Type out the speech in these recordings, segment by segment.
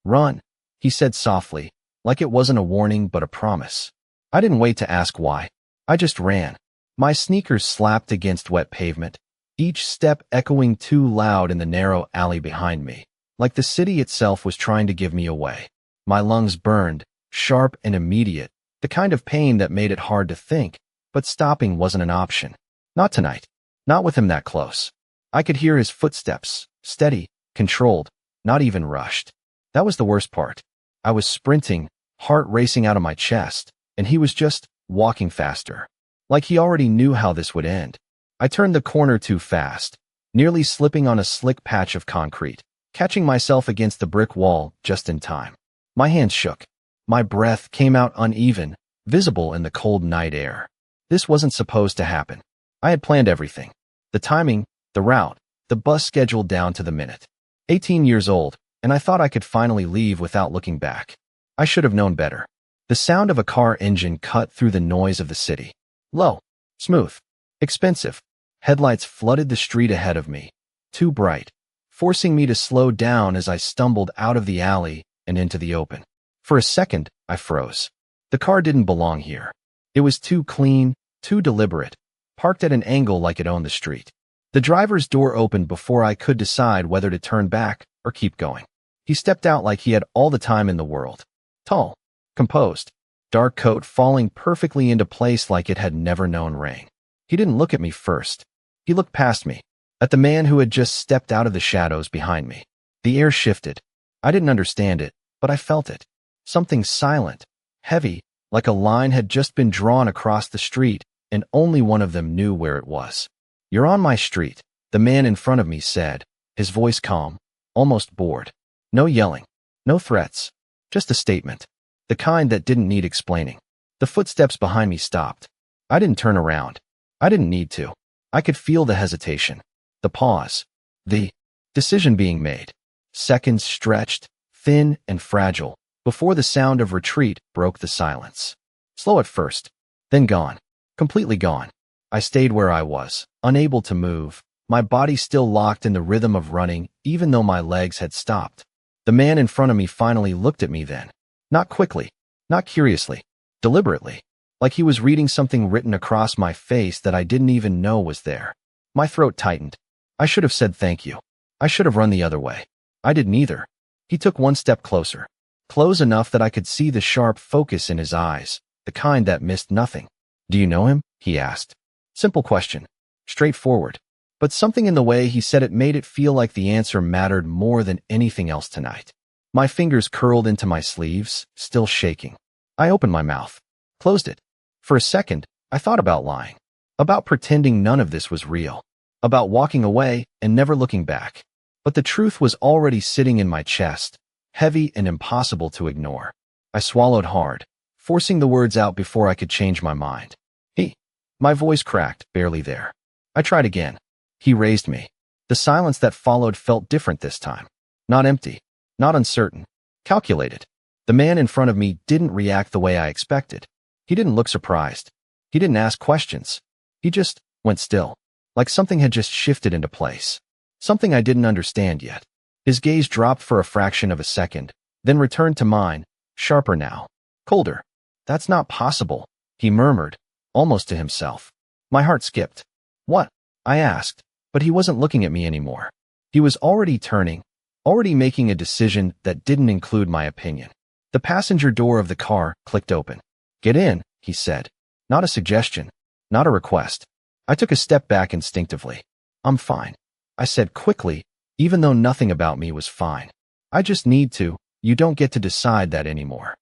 Run, he said softly, like it wasn't a warning but a promise. I didn't wait to ask why. I just ran. My sneakers slapped against wet pavement, each step echoing too loud in the narrow alley behind me, like the city itself was trying to give me away. My lungs burned, sharp and immediate, the kind of pain that made it hard to think, but stopping wasn't an option. Not tonight. Not with him that close. I could hear his footsteps, steady, controlled, not even rushed. That was the worst part. I was sprinting, heart racing out of my chest, and he was just walking faster. Like he already knew how this would end. I turned the corner too fast, nearly slipping on a slick patch of concrete, catching myself against the brick wall just in time. My hands shook. My breath came out uneven, visible in the cold night air. This wasn't supposed to happen. I had planned everything. The timing, the route, the bus schedule down to the minute. 18 years old, and I thought I could finally leave without looking back. I should have known better. The sound of a car engine cut through the noise of the city. Low, smooth, expensive. Headlights flooded the street ahead of me, too bright, forcing me to slow down as I stumbled out of the alley and into the open. For a second, I froze. The car didn't belong here. It was too clean, too deliberate, parked at an angle like it owned the street. The driver's door opened before I could decide whether to turn back or keep going. He stepped out like he had all the time in the world. Tall, composed, dark coat falling perfectly into place like it had never known rain. He didn't look at me first. He looked past me, at the man who had just stepped out of the shadows behind me. The air shifted. I didn't understand it, but I felt it. Something silent, heavy, like a line had just been drawn across the street, and only one of them knew where it was. "You're on my street," the man in front of me said, his voice calm, almost bored. No yelling, no threats, just a statement. The kind that didn't need explaining. The footsteps behind me stopped. I didn't turn around. I didn't need to. I could feel the hesitation, the pause, the decision being made. Seconds stretched, thin and fragile, before the sound of retreat broke the silence. Slow at first, then gone, completely gone. I stayed where I was, unable to move, my body still locked in the rhythm of running even though my legs had stopped. The man in front of me finally looked at me then. Not quickly, not curiously, deliberately, like he was reading something written across my face that I didn't even know was there. My throat tightened. I should have said thank you. I should have run the other way. I didn't either. He took one step closer, close enough that I could see the sharp focus in his eyes, the kind that missed nothing. "Do you know him?" he asked. Simple question, straightforward, but something in the way he said it made it feel like the answer mattered more than anything else tonight. My fingers curled into my sleeves, still shaking. I opened my mouth, closed it. For a second, I thought about lying, about pretending none of this was real, about walking away and never looking back. But the truth was already sitting in my chest, heavy and impossible to ignore. I swallowed hard, forcing the words out before I could change my mind. "He." My voice cracked, barely there. I tried again. "He raised me." The silence that followed felt different this time. Not empty, not uncertain, calculated. The man in front of me didn't react the way I expected. He didn't look surprised. He didn't ask questions. He just went still, like something had just shifted into place. Something I didn't understand yet. His gaze dropped for a fraction of a second, then returned to mine, sharper now, colder. "That's not possible," he murmured, almost to himself. My heart skipped. "What?" I asked, but he wasn't looking at me anymore. He was already turning, already making a decision that didn't include my opinion. The passenger door of the car clicked open. "Get in," he said. Not a suggestion, not a request. I took a step back instinctively. "I'm fine," I said quickly, even though nothing about me was fine. "I just need to. You don't get to decide that anymore."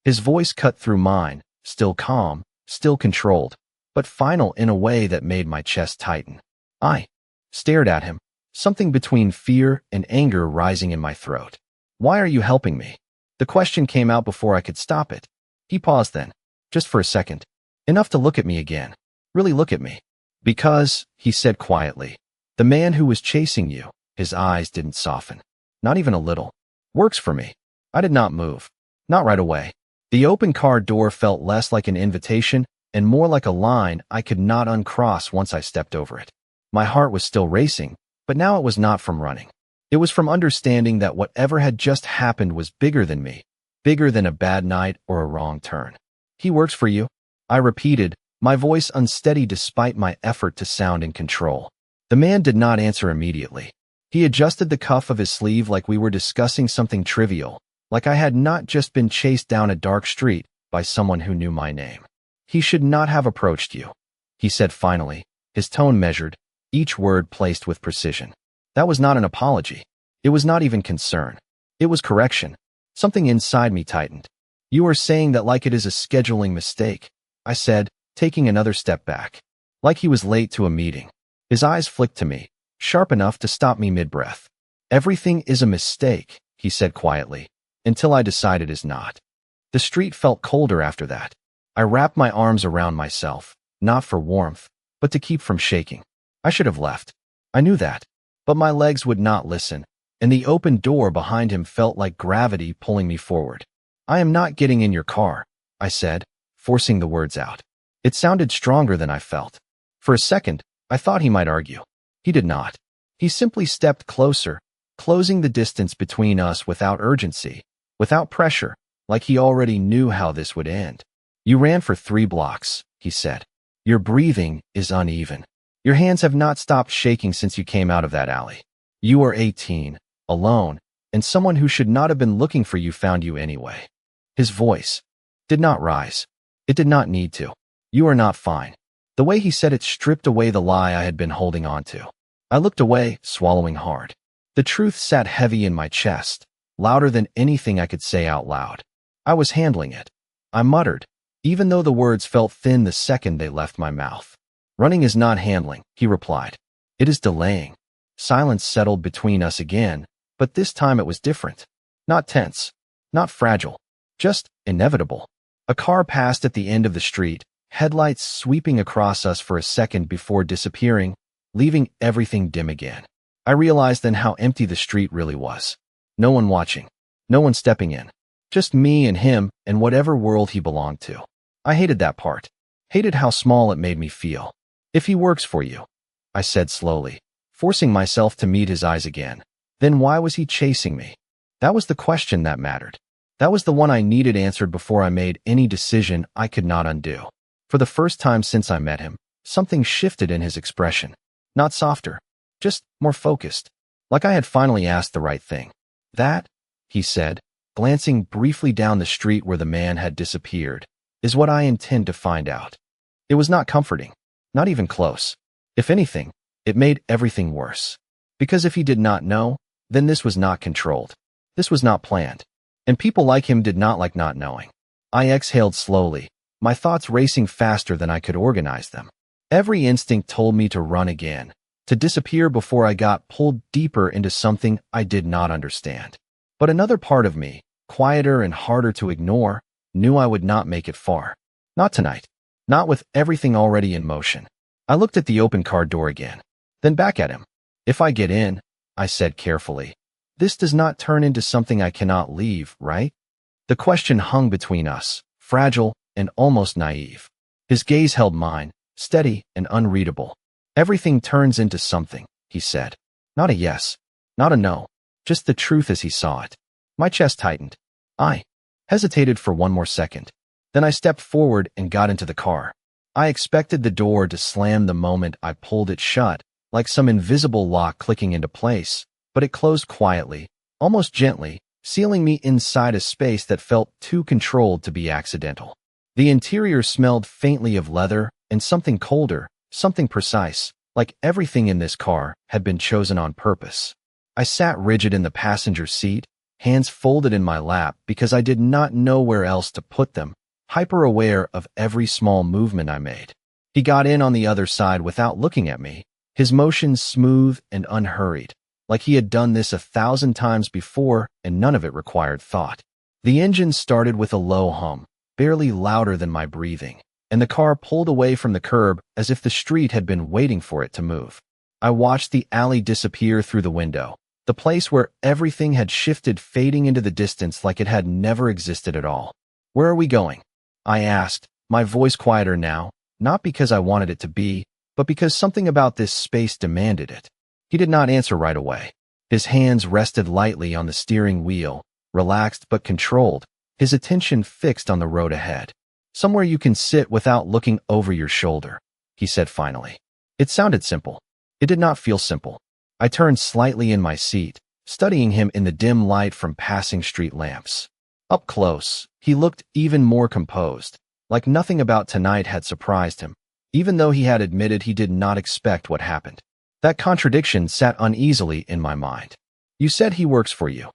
His voice cut through mine, still calm, still controlled, but final in a way that made my chest tighten. I stared at him, something between fear and anger rising in my throat. "Why are you helping me?" The question came out before I could stop it. He paused then, just for a second, enough to look at me again, really look at me. "Because," he said quietly, "the man who was chasing you," his eyes didn't soften, not even a little, "works for me." I did not move, not right away. The open car door felt less like an invitation and more like a line I could not uncross once I stepped over it. My heart was still racing, but now it was not from running. It was from understanding that whatever had just happened was bigger than me, bigger than a bad night or a wrong turn. He works for you, I repeated, my voice unsteady despite my effort to sound in control. The man did not answer immediately. He adjusted the cuff of his sleeve like we were discussing something trivial, like I had not just been chased down a dark street by someone who knew my name. He should not have approached you, he said finally, his tone measured, each word placed with precision. That was not an apology. It was not even concern. It was correction. Something inside me tightened. You are saying that like it is a scheduling mistake, I said, taking another step back. Like he was late to a meeting. His eyes flicked to me, sharp enough to stop me mid-breath. Everything is a mistake, he said quietly, until I decided is not. The street felt colder after that. I wrapped my arms around myself, not for warmth, but to keep from shaking. I should have left. I knew that. But my legs would not listen, and the open door behind him felt like gravity pulling me forward. I am not getting in your car, I said, forcing the words out. It sounded stronger than I felt. For a second, I thought he might argue. He did not. He simply stepped closer, closing the distance between us without urgency, without pressure, like he already knew how this would end. You ran for 3 blocks, he said. Your breathing is uneven. Your hands have not stopped shaking since you came out of that alley. You are 18, alone, and someone who should not have been looking for you found you anyway. His voice did not rise. It did not need to. You are not fine. The way he said it stripped away the lie I had been holding on to. I looked away, swallowing hard. The truth sat heavy in my chest, louder than anything I could say out loud. I was handling it. I muttered, even though the words felt thin the second they left my mouth. Running is not handling, he replied. It is delaying. Silence settled between us again, but this time it was different. Not tense, not fragile, just inevitable. A car passed at the end of the street, headlights sweeping across us for a second before disappearing, leaving everything dim again. I realized then how empty the street really was. No one watching, no one stepping in. Just me and him and whatever world he belonged to. I hated that part. Hated how small it made me feel. If he works for you, I said slowly, forcing myself to meet his eyes again, then why was he chasing me? That was the question that mattered. That was the one I needed answered before I made any decision I could not undo. For the first time since I met him, something shifted in his expression. Not softer, just more focused, like I had finally asked the right thing. That, he said, glancing briefly down the street where the man had disappeared, is what I intend to find out. It was not comforting. Not even close. If anything, it made everything worse. Because if he did not know, then this was not controlled. This was not planned. And people like him did not like not knowing. I exhaled slowly, my thoughts racing faster than I could organize them. Every instinct told me to run again, to disappear before I got pulled deeper into something I did not understand. But another part of me, quieter and harder to ignore, knew I would not make it far. Not tonight. Not with everything already in motion. I looked at the open car door again, then back at him. If I get in, I said carefully, this does not turn into something I cannot leave, right? The question hung between us, fragile and almost naive. His gaze held mine, steady and unreadable. Everything turns into something, he said. Not a yes, not a no, just the truth as he saw it. My chest tightened. I hesitated for one more second. Then I stepped forward and got into the car. I expected the door to slam the moment I pulled it shut, like some invisible lock clicking into place, but it closed quietly, almost gently, sealing me inside a space that felt too controlled to be accidental. The interior smelled faintly of leather and something colder, something precise, like everything in this car had been chosen on purpose. I sat rigid in the passenger seat, hands folded in my lap because I did not know where else to put them, hyper-aware of every small movement I made. He got in on the other side without looking at me, his motions smooth and unhurried, like he had done this 1,000 times before and none of it required thought. The engine started with a low hum, barely louder than my breathing, and the car pulled away from the curb as if the street had been waiting for it to move. I watched the alley disappear through the window, the place where everything had shifted fading into the distance like it had never existed at all. Where are we going? I asked, my voice quieter now, not because I wanted it to be, but because something about this space demanded it. He did not answer right away. His hands rested lightly on the steering wheel, relaxed but controlled, his attention fixed on the road ahead. "Somewhere you can sit without looking over your shoulder," he said finally. It sounded simple. It did not feel simple. I turned slightly in my seat, studying him in the dim light from passing street lamps. Up close, he looked even more composed, like nothing about tonight had surprised him, even though he had admitted he did not expect what happened. That contradiction sat uneasily in my mind. "You said he works for you."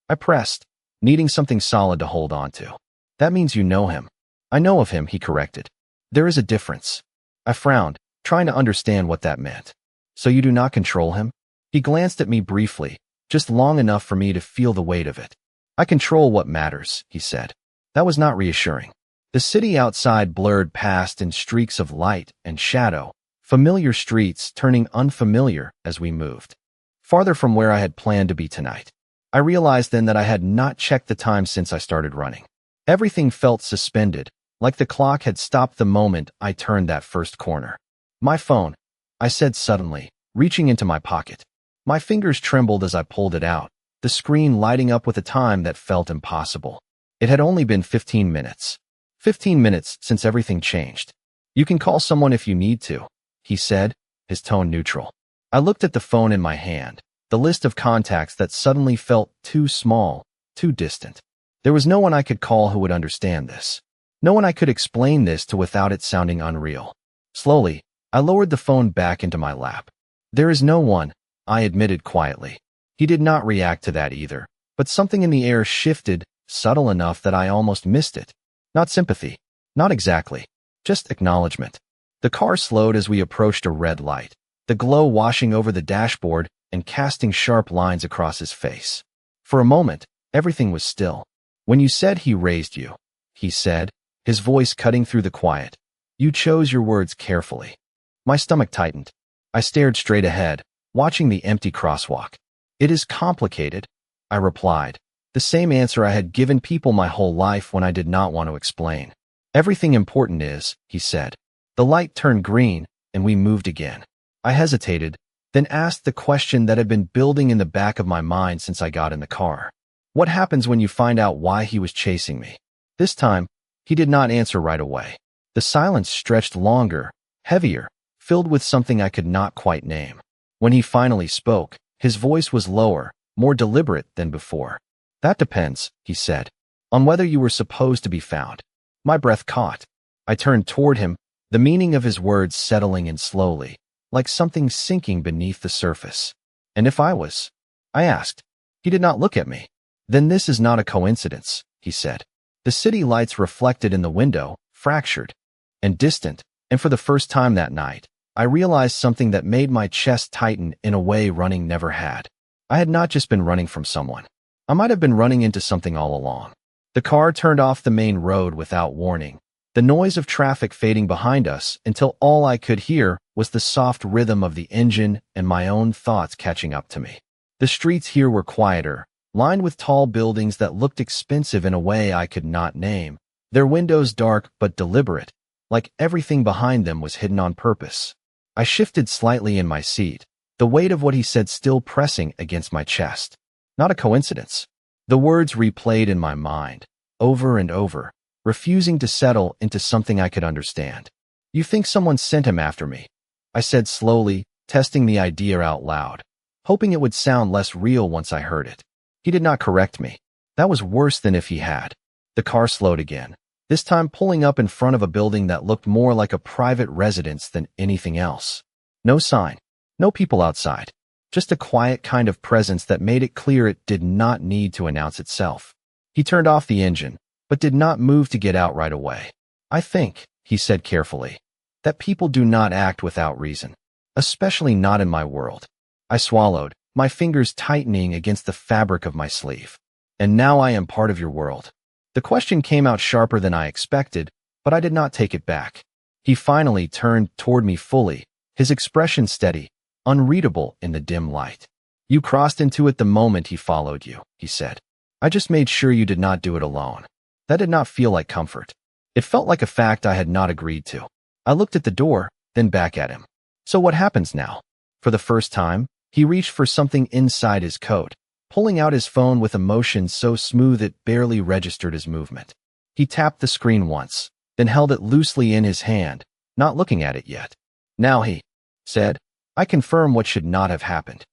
I pressed, needing something solid to hold on to. "That means you know him." "I know of him," he corrected. "There is a difference." I frowned, trying to understand what that meant. "So you do not control him?" He glanced at me briefly, just long enough for me to feel the weight of it. "I control what matters," he said. That was not reassuring. The city outside blurred past in streaks of light and shadow, familiar streets turning unfamiliar as we moved. Farther from where I had planned to be tonight. I realized then that I had not checked the time since I started running. Everything felt suspended, like the clock had stopped the moment I turned that first corner. "My phone," I said suddenly, reaching into my pocket. My fingers trembled as I pulled it out, the screen lighting up with a time that felt impossible. It had only been 15 minutes. 15 minutes since everything changed. "You can call someone if you need to," he said, his tone neutral. I looked at the phone in my hand, the list of contacts that suddenly felt too small, too distant. There was no one I could call who would understand this. No one I could explain this to without it sounding unreal. Slowly, I lowered the phone back into my lap. "There is no one," I admitted quietly. He did not react to that either, but something in the air shifted, subtle enough that I almost missed it. Not sympathy. Not exactly. Just acknowledgement. The car slowed as we approached a red light, the glow washing over the dashboard and casting sharp lines across his face. For a moment, everything was still. "When you said he raised you," he said, his voice cutting through the quiet, "you chose your words carefully." My stomach tightened. I stared straight ahead, watching the empty crosswalk. "It is complicated," I replied, the same answer I had given people my whole life when I did not want to explain. "Everything important is," he said. The light turned green, and we moved again. I hesitated, then asked the question that had been building in the back of my mind since I got in the car. "What happens when you find out why he was chasing me?" This time, he did not answer right away. The silence stretched longer, heavier, filled with something I could not quite name. When he finally spoke, his voice was lower, more deliberate than before. "That depends," he said, "on whether you were supposed to be found." My breath caught. I turned toward him, the meaning of his words settling in slowly, like something sinking beneath the surface. "And if I was?" I asked. He did not look at me. "Then this is not a coincidence," he said. The city lights reflected in the window, fractured and distant, and for the first time that night, I realized something that made my chest tighten in a way running never had. I had not just been running from someone. I might have been running into something all along. The car turned off the main road without warning, the noise of traffic fading behind us until all I could hear was the soft rhythm of the engine and my own thoughts catching up to me. The streets here were quieter, lined with tall buildings that looked expensive in a way I could not name, their windows dark but deliberate, like everything behind them was hidden on purpose. I shifted slightly in my seat, the weight of what he said still pressing against my chest. Not a coincidence. The words replayed in my mind, over and over, refusing to settle into something I could understand. "You think someone sent him after me?" I said slowly, testing the idea out loud, hoping it would sound less real once I heard it. He did not correct me. That was worse than if he had. The car slowed again, this time pulling up in front of a building that looked more like a private residence than anything else. No sign, no people outside, just a quiet kind of presence that made it clear it did not need to announce itself. He turned off the engine, but did not move to get out right away. "I think," he said carefully, "that people do not act without reason, especially not in my world." I swallowed, my fingers tightening against the fabric of my sleeve. "And now I am part of your world." The question came out sharper than I expected, but I did not take it back. He finally turned toward me fully, his expression steady, unreadable in the dim light. "You crossed into it the moment he followed you," he said. "I just made sure you did not do it alone." That did not feel like comfort. It felt like a fact I had not agreed to. I looked at the door, then back at him. "So what happens now?" For the first time, He reached for something inside his coat, pulling out his phone with a motion so smooth it barely registered his movement. He tapped the screen once, then held it loosely in his hand, not looking at it yet. Now he said, I confirm what should not have happened.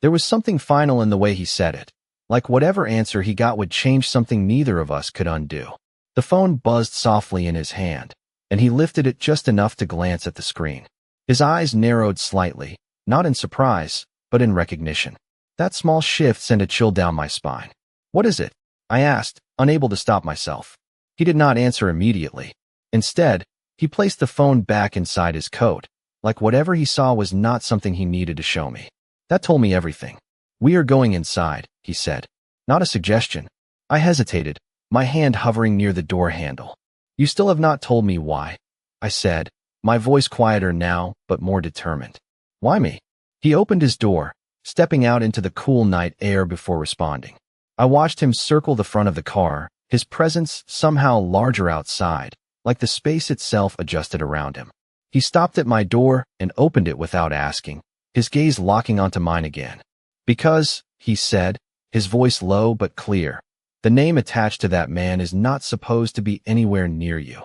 There was something final in the way he said it, like whatever answer he got would change something neither of us could undo. The phone buzzed softly in his hand, and he lifted it just enough to glance at the screen. His eyes narrowed slightly, not in surprise, but in recognition. That small shift sent a chill down my spine. What is it? I asked, unable to stop myself. He did not answer immediately. Instead, he placed the phone back inside his coat, like whatever he saw was not something he needed to show me. That told me everything. We are going inside, he said. Not a suggestion. I hesitated, my hand hovering near the door handle. You still have not told me why, I said, my voice quieter now, but more determined. Why me? He opened his door, stepping out into the cool night air before responding. I watched him circle the front of the car, his presence somehow larger outside, like the space itself adjusted around him. He stopped at my door and opened it without asking, his gaze locking onto mine again. Because, he said, his voice low but clear, the name attached to that man is not supposed to be anywhere near you.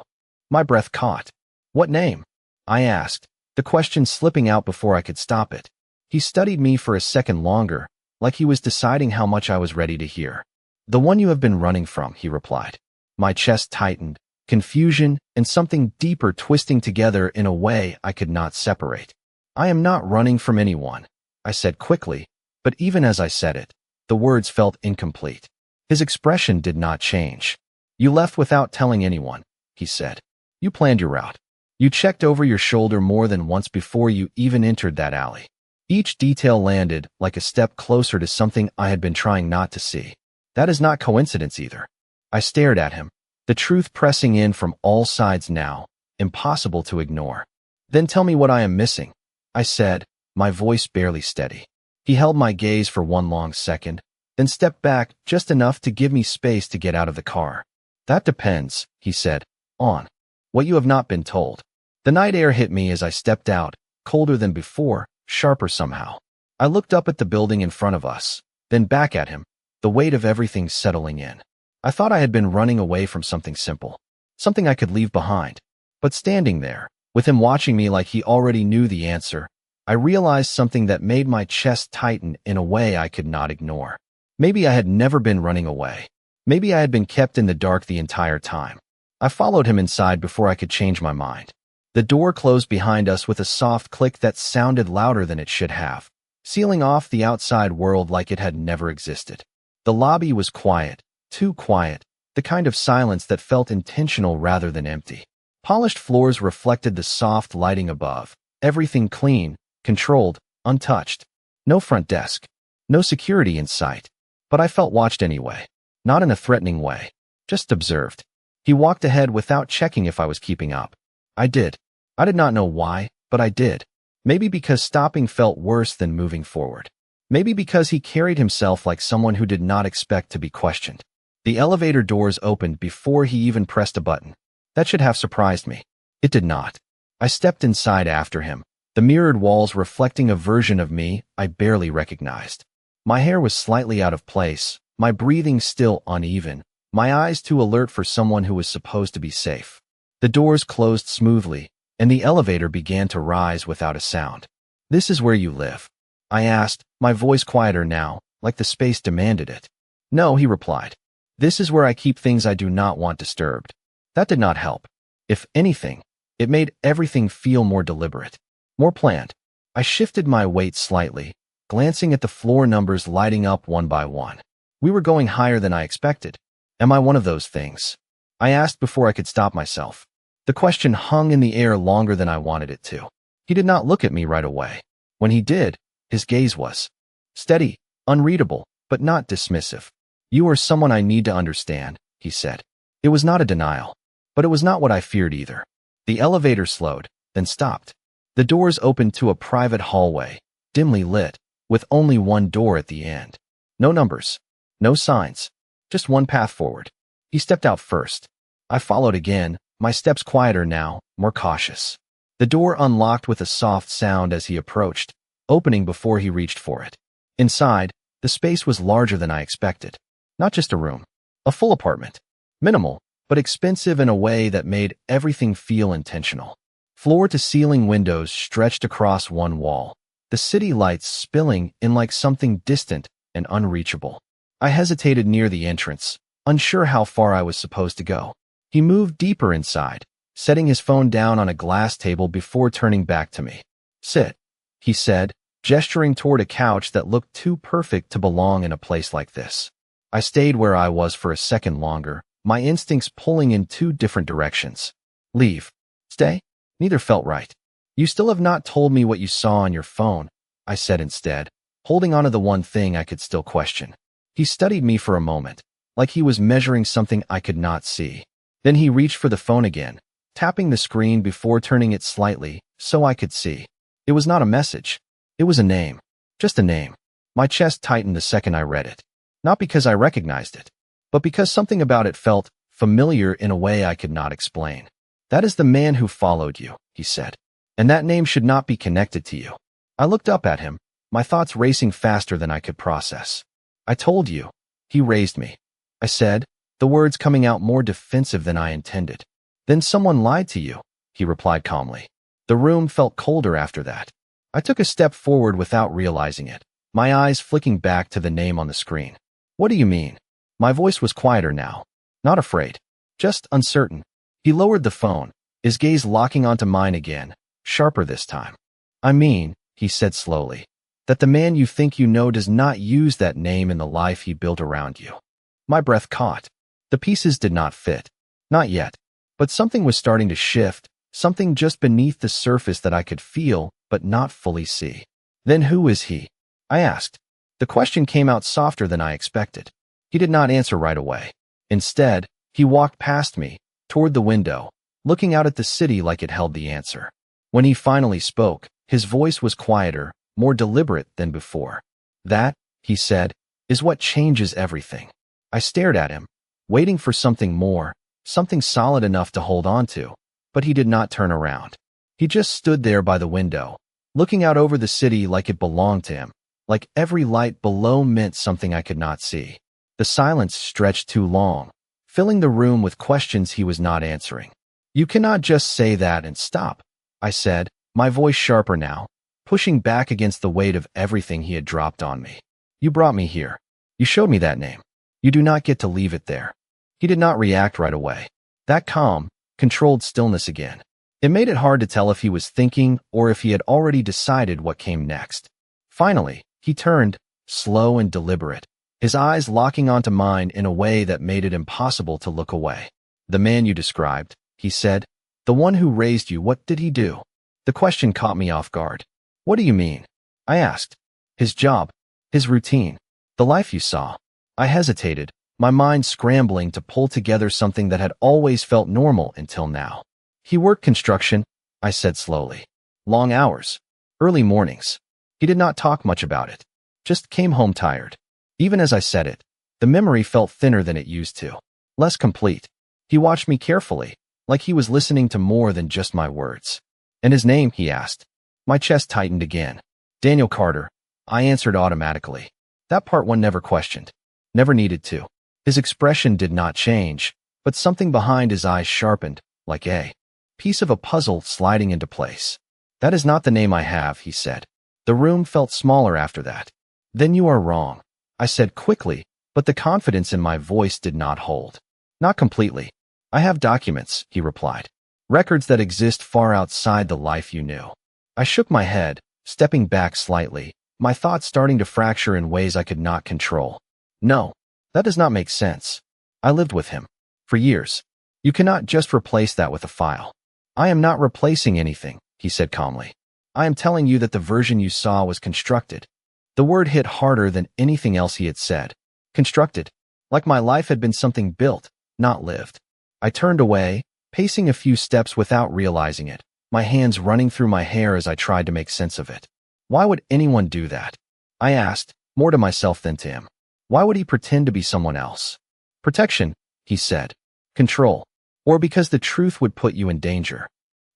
My breath caught. What name? I asked, the question slipping out before I could stop it. He studied me for a second longer, like he was deciding how much I was ready to hear. The one you have been running from, he replied. My chest tightened, confusion and something deeper twisting together in a way I could not separate. I am not running from anyone, I said quickly, but even as I said it, the words felt incomplete. His expression did not change. You left without telling anyone, he said. You planned your route. You checked over your shoulder more than once before you even entered that alley. Each detail landed like a step closer to something I had been trying not to see. That is not coincidence either. I stared at him, the truth pressing in from all sides now, impossible to ignore. Then tell me what I am missing, I said, my voice barely steady. He held my gaze for one long second, then stepped back just enough to give me space to get out of the car. That depends, he said, on what you have not been told. The night air hit me as I stepped out, colder than before, sharper somehow. I looked up at the building in front of us, then back at him, the weight of everything settling in. I thought I had been running away from something simple, something I could leave behind. But standing there, with him watching me like he already knew the answer, I realized something that made my chest tighten in a way I could not ignore. Maybe I had never been running away. Maybe I had been kept in the dark the entire time. I followed him inside before I could change my mind. The door closed behind us with a soft click that sounded louder than it should have, sealing off the outside world like it had never existed. The lobby was quiet, too quiet, the kind of silence that felt intentional rather than empty. Polished floors reflected the soft lighting above, everything clean, controlled, untouched. No front desk, no security in sight. But I felt watched anyway, not in a threatening way, just observed. He walked ahead without checking if I was keeping up. I did. I did not know why, but I did. Maybe because stopping felt worse than moving forward. Maybe because he carried himself like someone who did not expect to be questioned. The elevator doors opened before he even pressed a button. That should have surprised me. It did not. I stepped inside after him, the mirrored walls reflecting a version of me I barely recognized. My hair was slightly out of place, my breathing still uneven, my eyes too alert for someone who was supposed to be safe. The doors closed smoothly, and the elevator began to rise without a sound. This is where you live? I asked, my voice quieter now, like the space demanded it. No, he replied. This is where I keep things I do not want disturbed. That did not help. If anything, it made everything feel more deliberate, more planned. I shifted my weight slightly, glancing at the floor numbers lighting up one by one. We were going higher than I expected. Am I one of those things? I asked before I could stop myself. The question hung in the air longer than I wanted it to. He did not look at me right away. When he did, his gaze was steady, unreadable, but not dismissive. You are someone I need to understand, he said. It was not a denial, but it was not what I feared either. The elevator slowed, then stopped. The doors opened to a private hallway, dimly lit, with only one door at the end. No numbers, no signs, just one path forward. He stepped out first. I followed again, my steps quieter now, more cautious. The door unlocked with a soft sound as he approached, opening before he reached for it. Inside, the space was larger than I expected. Not just a room. A full apartment. Minimal, but expensive in a way that made everything feel intentional. Floor-to-ceiling windows stretched across one wall, the city lights spilling in like something distant and unreachable. I hesitated near the entrance, unsure how far I was supposed to go. He moved deeper inside, setting his phone down on a glass table before turning back to me. "Sit," he said, gesturing toward a couch that looked too perfect to belong in a place like this. I stayed where I was for a second longer, my instincts pulling in two different directions. Leave. Stay? Neither felt right. "You still have not told me what you saw on your phone," I said instead, holding on to the one thing I could still question. He studied me for a moment, like he was measuring something I could not see. Then he reached for the phone again, tapping the screen before turning it slightly so I could see. It was not a message. It was a name. Just a name. My chest tightened the second I read it. Not because I recognized it, but because something about it felt familiar in a way I could not explain. "That is the man who followed you," he said. "And that name should not be connected to you." I looked up at him, my thoughts racing faster than I could process. "I told you." He raised me. I said, the words coming out more defensive than I intended. "Then someone lied to you," he replied calmly. The room felt colder after that. I took a step forward without realizing it, my eyes flicking back to the name on the screen. "What do you mean?" My voice was quieter now. Not afraid. Just uncertain. He lowered the phone, his gaze locking onto mine again, sharper this time. "I mean," he said slowly, "that the man you think you know does not use that name in the life he built around you." My breath caught. The pieces did not fit. Not yet. But something was starting to shift, something just beneath the surface that I could feel but not fully see. "Then who is he?" I asked. The question came out softer than I expected. He did not answer right away. Instead, he walked past me, toward the window, looking out at the city like it held the answer. When he finally spoke, his voice was quieter, more deliberate than before. "That," he said, "is what changes everything." I stared at him, waiting for something more, something solid enough to hold on to, but he did not turn around. He just stood there by the window, looking out over the city like it belonged to him, like every light below meant something I could not see. The silence stretched too long, filling the room with questions he was not answering. "You cannot just say that and stop," I said, my voice sharper now, pushing back against the weight of everything he had dropped on me. "You brought me here. You showed me that name. You do not get to leave it there." He did not react right away. That calm, controlled stillness again. It made it hard to tell if he was thinking or if he had already decided what came next. Finally, he turned, slow and deliberate, his eyes locking onto mine in a way that made it impossible to look away. "The man you described," he said, "the one who raised you, what did he do?" The question caught me off guard. "What do you mean?" I asked. "His job, his routine, the life you saw." I hesitated, my mind scrambling to pull together something that had always felt normal until now. "He worked construction," I said slowly. "Long hours. Early mornings." He did not talk much about it. Just came home tired. Even as I said it, the memory felt thinner than it used to. Less complete. He watched me carefully, like he was listening to more than just my words. "And his name?" he asked. My chest tightened again. "Daniel Carter," I answered automatically. That part one never questioned. Never needed to. His expression did not change, but something behind his eyes sharpened, like a piece of a puzzle sliding into place. "That is not the name I have," he said. The room felt smaller after that. "Then you are wrong," I said quickly, but the confidence in my voice did not hold. "Not completely. I have documents," he replied. "Records that exist far outside the life you knew." I shook my head, stepping back slightly, my thoughts starting to fracture in ways I could not control. "No, that does not make sense. I lived with him. For years. You cannot just replace that with a file." "I am not replacing anything," he said calmly. "I am telling you that the version you saw was constructed." The word hit harder than anything else he had said. Constructed. Like my life had been something built, not lived. I turned away, pacing a few steps without realizing it, my hands running through my hair as I tried to make sense of it. Why would anyone do that? I asked, more to myself than to him. Why would he pretend to be someone else? "Protection," he said. "Control. Or because the truth would put you in danger."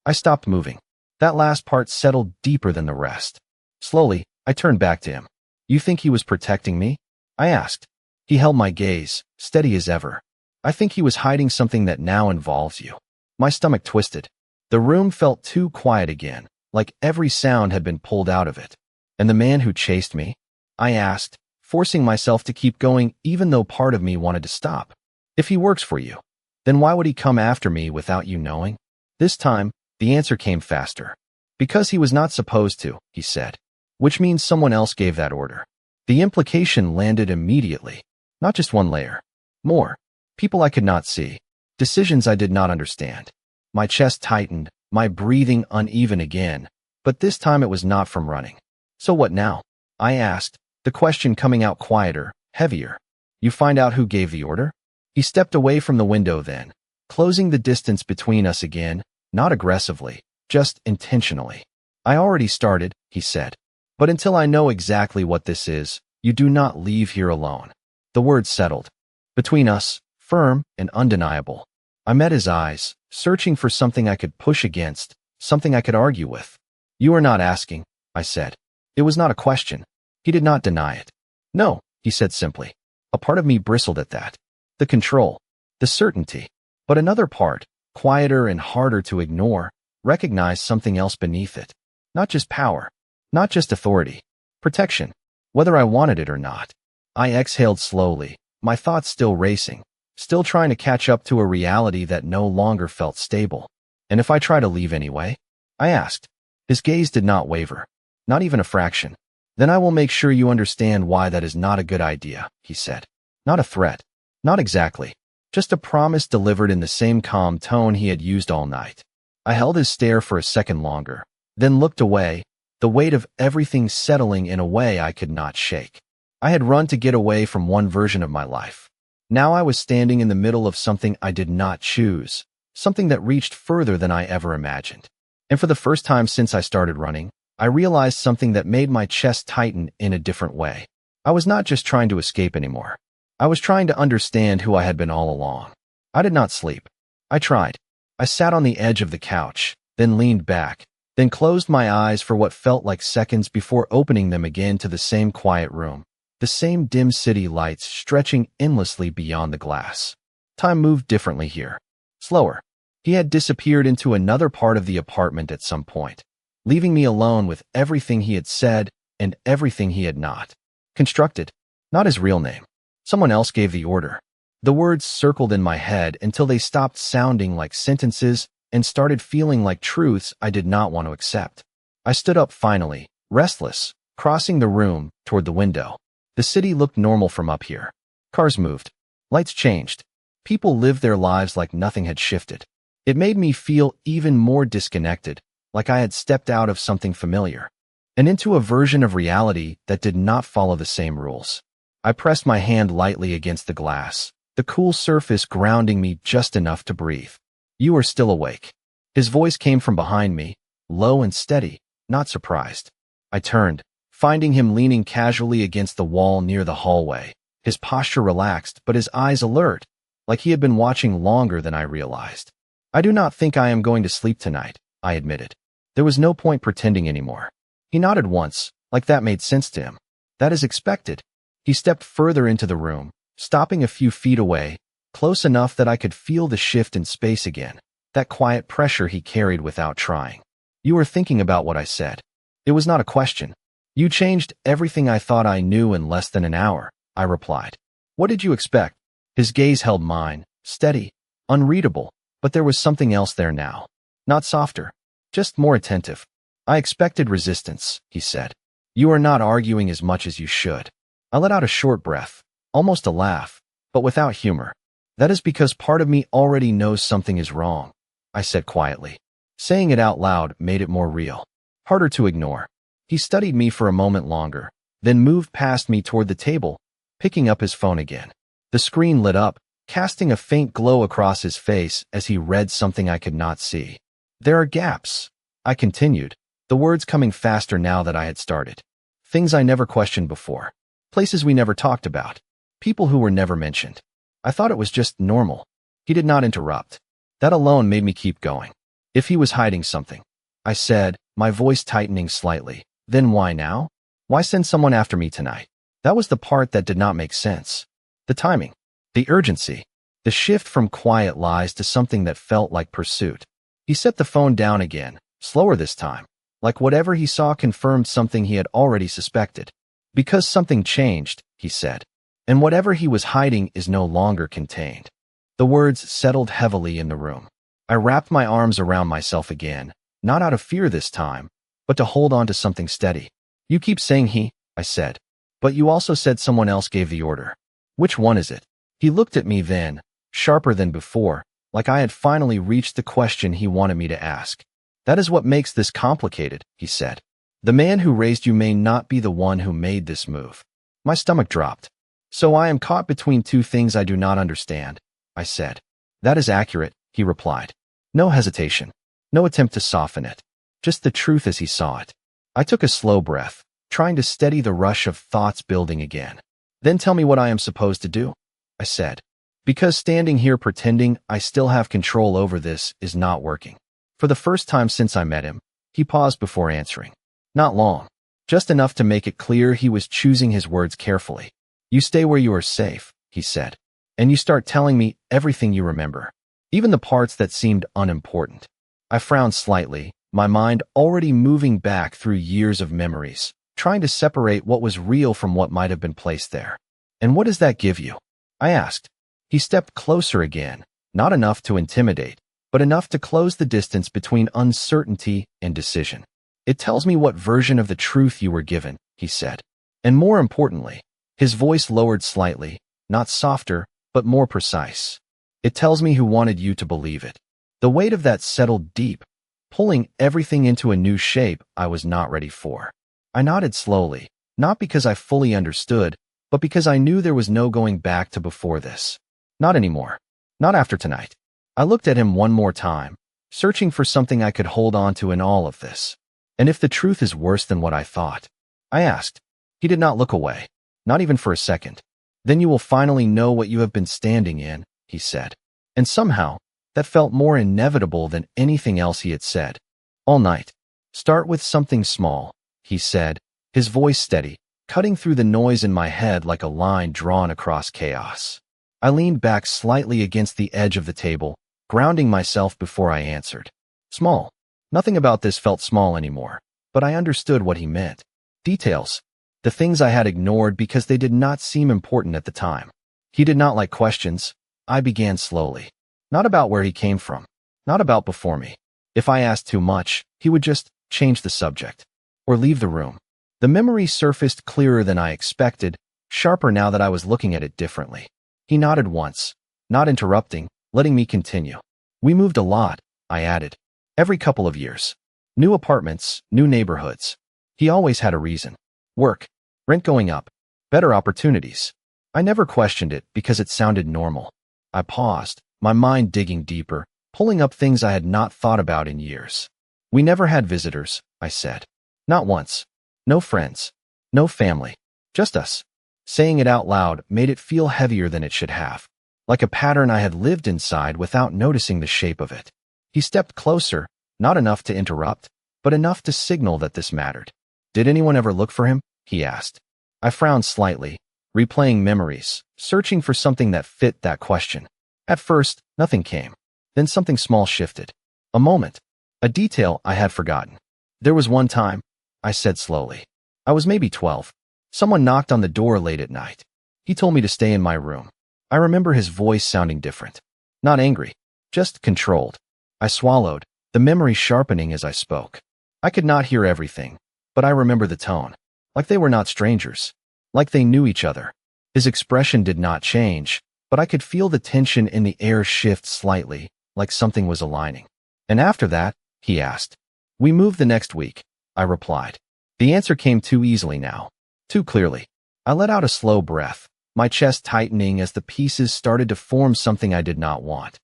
I stopped moving. That last part settled deeper than the rest. Slowly, I turned back to him. You think he was protecting me? I asked. He held my gaze, steady as ever. I think he was hiding something that now involves you. My stomach twisted. The room felt too quiet again, like every sound had been pulled out of it. And the man who chased me? I asked, forcing myself to keep going even though part of me wanted to stop. If he works for you, then why would he come after me without you knowing? This time, the answer came faster. Because he was not supposed to, he said. Which means someone else gave that order. The implication landed immediately. Not just one layer. More. People I could not see. Decisions I did not understand. My chest tightened, my breathing uneven again, but this time it was not from running. So what now? I asked, the question coming out quieter, heavier. You find out who gave the order? He stepped away from the window then, closing the distance between us again, not aggressively, just intentionally. I already started, he said. But until I know exactly what this is, you do not leave here alone. The words settled. Between us, firm and undeniable. I met his eyes, searching for something I could push against, something I could argue with. You are not asking, I said. It was not a question. He did not deny it. No, he said simply. A part of me bristled at that. The control, the certainty. But another part, quieter and harder to ignore, recognized something else beneath it. Not just power, not just authority, protection, whether I wanted it or not. I exhaled slowly, my thoughts still racing, still trying to catch up to a reality that no longer felt stable. And if I try to leave anyway? I asked. His gaze did not waver, not even a fraction. Then I will make sure you understand why that is not a good idea, he said. Not a threat. Not exactly. Just a promise delivered in the same calm tone he had used all night. I held his stare for a second longer, then looked away, the weight of everything settling in a way I could not shake. I had run to get away from one version of my life. Now I was standing in the middle of something I did not choose, something that reached further than I ever imagined. And for the first time since I started running, I realized something that made my chest tighten in a different way. I was not just trying to escape anymore. I was trying to understand who I had been all along. I did not sleep. I tried. I sat on the edge of the couch, then leaned back, then closed my eyes for what felt like seconds before opening them again to the same quiet room, the same dim city lights stretching endlessly beyond the glass. Time moved differently here. Slower. He had disappeared into another part of the apartment at some point, leaving me alone with everything he had said and everything he had not constructed. Not his real name. Someone else gave the order. The words circled in my head until they stopped sounding like sentences and started feeling like truths I did not want to accept. I stood up finally, restless, crossing the room toward the window. The city looked normal from up here. Cars moved. Lights changed. People lived their lives like nothing had shifted. It made me feel even more disconnected, like I had stepped out of something familiar and into a version of reality that did not follow the same rules. I pressed my hand lightly against the glass, the cool surface grounding me just enough to breathe. You are still awake. His voice came from behind me, low and steady, not surprised. I turned, finding him leaning casually against the wall near the hallway, his posture relaxed but his eyes alert, like he had been watching longer than I realized. I do not think I am going to sleep tonight, I admitted. There was no point pretending anymore. He nodded once, like that made sense to him. That is expected. He stepped further into the room, stopping a few feet away, close enough that I could feel the shift in space again, that quiet pressure he carried without trying. You were thinking about what I said. It was not a question. You changed everything I thought I knew in less than an hour, I replied. What did you expect? His gaze held mine, steady, unreadable, but there was something else there now. Not softer, just more attentive. I expected resistance, he said. You are not arguing as much as you should. I let out a short breath, almost a laugh, but without humor. That is because part of me already knows something is wrong, I said quietly. Saying it out loud made it more real, harder to ignore. He studied me for a moment longer, then moved past me toward the table, picking up his phone again. The screen lit up, casting a faint glow across his face as he read something I could not see. There are gaps, I continued, the words coming faster now that I had started. Things I never questioned before. Places we never talked about. People who were never mentioned. I thought it was just normal. He did not interrupt. That alone made me keep going. If he was hiding something, I said, my voice tightening slightly, Then why now? Why send someone after me tonight? That was the part that did not make sense. The timing, the urgency, the shift from quiet lies to something that felt like pursuit. He set the phone down again, slower this time, like whatever he saw confirmed something he had already suspected. Because something changed, he said, and whatever he was hiding is no longer contained. The words settled heavily in the room. I wrapped my arms around myself again, not out of fear this time, but to hold on to something steady. You keep saying he, I said, but you also said someone else gave the order. Which one is it? He looked at me then, sharper than before, like I had finally reached the question he wanted me to ask. That is what makes this complicated, he said. The man who raised you may not be the one who made this move. My stomach dropped. So I am caught between two things I do not understand, I said. That is accurate, he replied. No hesitation. No attempt to soften it. Just the truth as he saw it. I took a slow breath, trying to steady the rush of thoughts building again. Then tell me what I am supposed to do, I said. Because standing here pretending I still have control over this is not working. For the first time since I met him, he paused before answering. Not long. Just enough to make it clear he was choosing his words carefully. You stay where you are safe, he said. And you start telling me everything you remember. Even the parts that seemed unimportant. I frowned slightly, my mind already moving back through years of memories, trying to separate what was real from what might have been placed there. And what does that give you? I asked. He stepped closer again, not enough to intimidate, but enough to close the distance between uncertainty and decision. It tells me what version of the truth you were given, he said. And more importantly, his voice lowered slightly, not softer, but more precise. It tells me who wanted you to believe it. The weight of that settled deep, pulling everything into a new shape I was not ready for. I nodded slowly, not because I fully understood, but because I knew there was no going back to before this. Not anymore. Not after tonight. I looked at him one more time, searching for something I could hold on to in all of this. And if the truth is worse than what I thought? I asked. He did not look away, not even for a second. Then you will finally know what you have been standing in, he said. And somehow, that felt more inevitable than anything else he had said. All night. Start with something small, he said, his voice steady, cutting through the noise in my head like a line drawn across chaos. I leaned back slightly against the edge of the table, grounding myself before I answered. Small. Nothing about this felt small anymore, but I understood what he meant. Details. The things I had ignored because they did not seem important at the time. He did not like questions. I began slowly. Not about where he came from. Not about before me. If I asked too much, he would just change the subject. Or leave the room. The memory surfaced clearer than I expected, sharper now that I was looking at it differently. He nodded once, not interrupting, letting me continue. We moved a lot, I added. Every couple of years. New apartments, new neighborhoods. He always had a reason. Work. Rent going up. Better opportunities. I never questioned it because it sounded normal. I paused, my mind digging deeper, pulling up things I had not thought about in years. We never had visitors, I said. Not once. No friends. No family. Just us. Saying it out loud made it feel heavier than it should have. Like a pattern I had lived inside without noticing the shape of it. He stepped closer, not enough to interrupt, but enough to signal that this mattered. Did anyone ever look for him? He asked. I frowned slightly, replaying memories, searching for something that fit that question. At first, nothing came. Then something small shifted. A moment. A detail I had forgotten. There was one time, I said slowly. I was maybe 12. Someone knocked on the door late at night. He told me to stay in my room. I remember his voice sounding different. Not angry, just controlled. I swallowed, the memory sharpening as I spoke. I could not hear everything, but I remember the tone. Like they were not strangers. Like they knew each other. His expression did not change, but I could feel the tension in the air shift slightly, like something was aligning. And after that, he asked. We moved the next week, I replied. The answer came too easily now. Too clearly. I let out a slow breath, my chest tightening as the pieces started to form something I did not want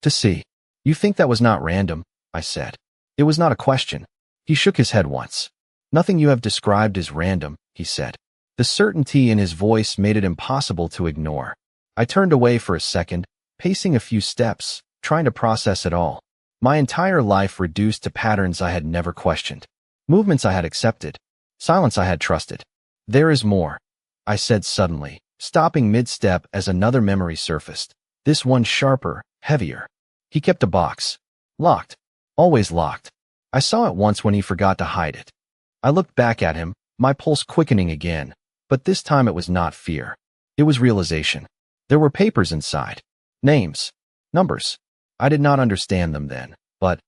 to see. You think that was not random, I said. It was not a question. He shook his head once. Nothing you have described is random, he said. The certainty in his voice made it impossible to ignore. I turned away for a second, pacing a few steps, trying to process it all. My entire life reduced to patterns I had never questioned. Movements I had accepted. Silence I had trusted. There is more, I said suddenly, stopping mid-step as another memory surfaced. This one sharper, heavier. He kept a box. Locked. Always locked. I saw it once when he forgot to hide it. I looked back at him, my pulse quickening again, but this time it was not fear. It was realization. There were papers inside. Names. Numbers. I did not understand them then, but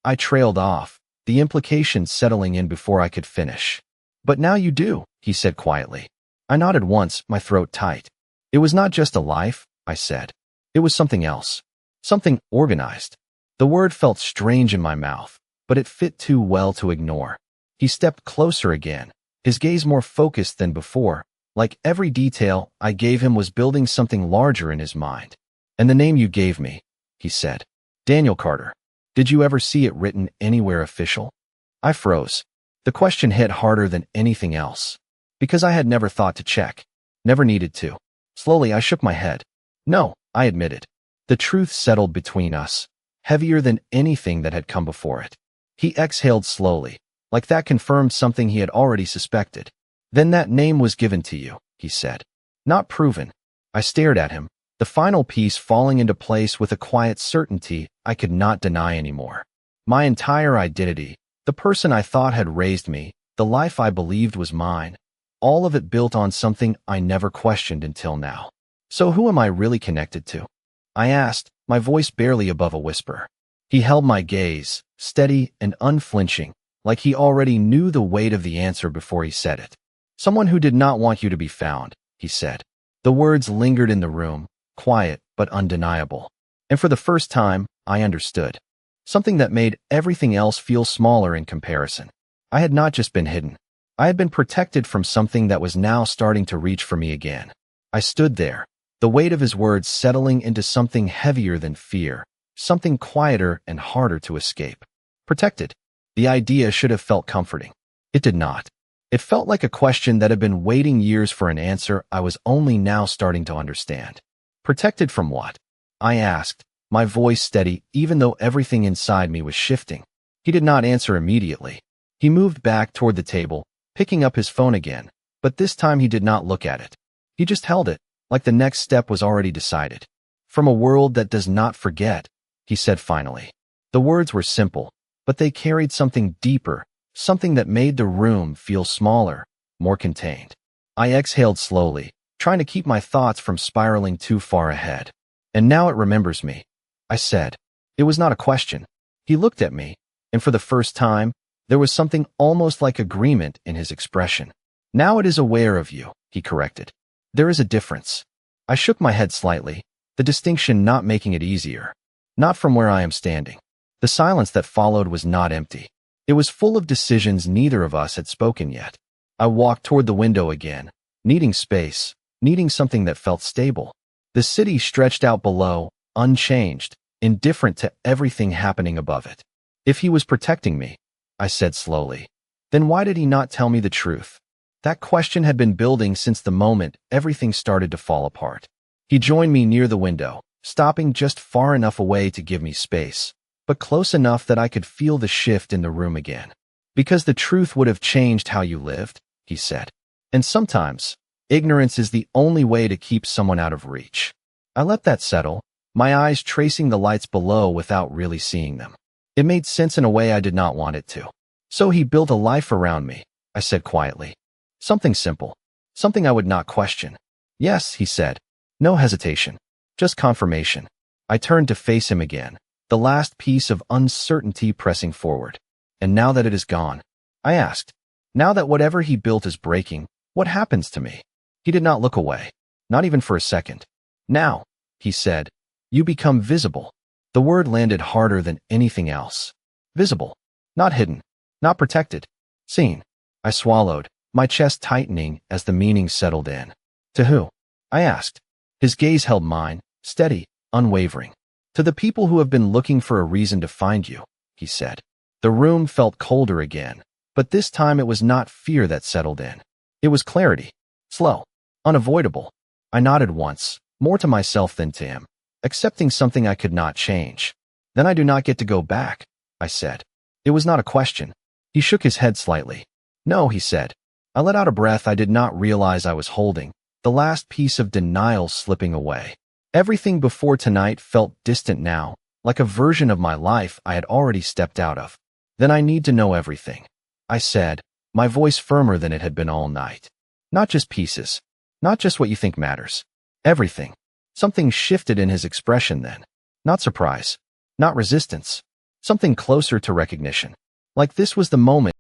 I trailed off, the implications settling in before I could finish. But now you do, he said quietly. I nodded once, my throat tight. It was not just a life, I said. It was something else. Something organized. The word felt strange in my mouth, but it fit too well to ignore. He stepped closer again, his gaze more focused than before, like every detail I gave him was building something larger in his mind. And the name you gave me, he said. Daniel Carter. Did you ever see it written anywhere official? I froze. The question hit harder than anything else. Because I had never thought to check. Never needed to. Slowly I shook my head. No, I admitted. The truth settled between us, heavier than anything that had come before it. He exhaled slowly, like that confirmed something he had already suspected. Then that name was given to you, he said. Not proven. I stared at him, the final piece falling into place with a quiet certainty I could not deny anymore. My entire identity, the person I thought had raised me, the life I believed was mine, all of it built on something I never questioned until now. So who am I really connected to? I asked, my voice barely above a whisper. He held my gaze, steady and unflinching, like he already knew the weight of the answer before he said it. Someone who did not want you to be found, he said. The words lingered in the room, quiet but undeniable. And for the first time, I understood. Something that made everything else feel smaller in comparison. I had not just been hidden. I had been protected from something that was now starting to reach for me again. I stood there, the weight of his words settling into something heavier than fear, something quieter and harder to escape. Protected. The idea should have felt comforting. It did not. It felt like a question that had been waiting years for an answer I was only now starting to understand. Protected from what? I asked, my voice steady even though everything inside me was shifting. He did not answer immediately. He moved back toward the table, picking up his phone again, but this time he did not look at it. He just held it, like the next step was already decided. From a world that does not forget, he said finally. The words were simple, but they carried something deeper, something that made the room feel smaller, more contained. I exhaled slowly, trying to keep my thoughts from spiraling too far ahead. And now it remembers me, I said. It was not a question. He looked at me, and for the first time, there was something almost like agreement in his expression. Now it is aware of you, he corrected. There is a difference. I shook my head slightly, the distinction not making it easier. Not from where I am standing. The silence that followed was not empty. It was full of decisions neither of us had spoken yet. I walked toward the window again, needing space, needing something that felt stable. The city stretched out below, unchanged, indifferent to everything happening above it. If he was protecting me, I said slowly, then why did he not tell me the truth? That question had been building since the moment everything started to fall apart. He joined me near the window, stopping just far enough away to give me space, but close enough that I could feel the shift in the room again. Because the truth would have changed how you lived, he said. And sometimes, ignorance is the only way to keep someone out of reach. I let that settle, my eyes tracing the lights below without really seeing them. It made sense in a way I did not want it to. So he built a life around me, I said quietly. Something simple. Something I would not question. Yes, he said. No hesitation. Just confirmation. I turned to face him again, the last piece of uncertainty pressing forward. And now that it is gone, I asked, now that whatever he built is breaking, what happens to me? He did not look away, not even for a second. Now, he said, you become visible. The word landed harder than anything else. Visible. Not hidden. Not protected. Seen. I swallowed, my chest tightening as the meaning settled in. To who? I asked. His gaze held mine, steady, unwavering. To the people who have been looking for a reason to find you, he said. The room felt colder again, but this time it was not fear that settled in. It was clarity. Slow. Unavoidable. I nodded once, more to myself than to him, accepting something I could not change. Then I do not get to go back, I said. It was not a question. He shook his head slightly. No, he said. I let out a breath I did not realize I was holding, the last piece of denial slipping away. Everything before tonight felt distant now, like a version of my life I had already stepped out of. Then I need to know everything, I said, my voice firmer than it had been all night. Not just pieces. Not just what you think matters. Everything. Something shifted in his expression then. Not surprise. Not resistance. Something closer to recognition. Like this was the moment